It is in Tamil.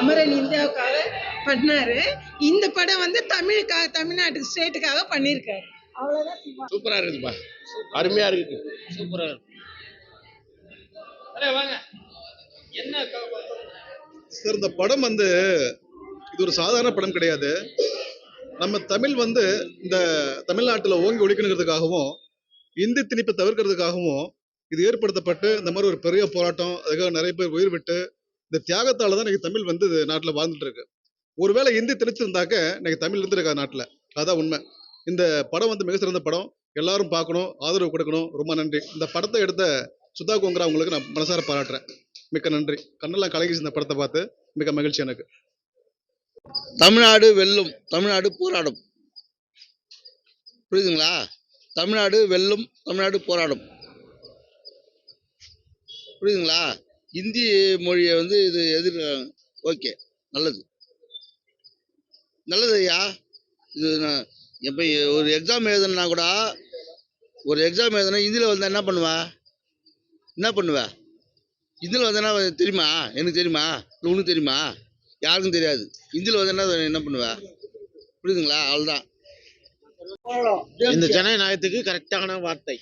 அமரன் இந்தியாவுக்காக பண்ணாரு. இந்த படம் வந்து தமிழுக்காக, தமிழ்நாட்டுக்கு ஸ்டேட்டுக்காக பண்ணியிருக்காரு. அவ்வளவுதான். சூப்பரா இருக்குதுப்பா, அருமையா இருக்குது, சூப்பரா இருக்கு. சார், இந்த படம் வந்து இது ஒரு சாதாரண படம் கிடையாது. நம்ம தமிழ் வந்து இந்த தமிழ்நாட்டில் ஓங்கி ஒழிக்கணுங்கிறதுக்காகவும் இந்தி திணிப்பை தவிர்க்கிறதுக்காகவும் இது ஏற்படுத்தப்பட்டு இந்த மாதிரி ஒரு பெரிய போராட்டம், அதுக்காக நிறைய பேர் உயிர் விட்டு இந்த தியாகத்தால தான் இன்னைக்கு தமிழ் வந்து நாட்டில் வாழ்ந்துட்டு இருக்கு. ஒருவேளை இந்தி திணிச்சிருந்தாக்க இன்னைக்கு தமிழ் இருந்திருக்காது நாட்டில். அதான் உண்மை. இந்த படம் வந்து மிக சிறந்த படம், எல்லாரும் பார்க்கணும், ஆதரவு கொடுக்கணும். ரொம்ப நன்றி. இந்த படத்தை எடுத்த சுதா கோங்கரா அவங்களுக்கு நான் மனசார பாராட்டுறேன். மிக்க நன்றி. கண்ணெல்லாம் கலங்கிச்சு இந்த படத்தை பார்த்து. மிக மகிழ்ச்சி எனக்கு. தமிழ்நாடு வெல்லும், தமிழ்நாடு போராடும். புரியுதுங்களா? தமிழ்நாடு வெல்லும், தமிழ்நாடு போராடும். புரியுதுங்களா? இந்தி மொழியை வந்து இது ஓகே, நல்லது நல்லது ஐயா. இது இப்போ ஒரு எக்ஸாம் எழுதுனா கூட, ஒரு எக்ஸாம் எழுதுனா இந்தியில் வந்தால் என்ன பண்ணுவேன்? இந்தியில் வந்தேன்னா தெரியுமா? எனக்கு தெரியுமா? இல்லை உனக்கு தெரியுமா? யாருக்கும் தெரியாது. இந்தியில் வந்தேன்னா என்ன பண்ணுவேன்? புரியுதுங்களா? அவ்வளோதான். இந்த ஜனநாயகத்துக்கு கரெக்டான வார்த்தை.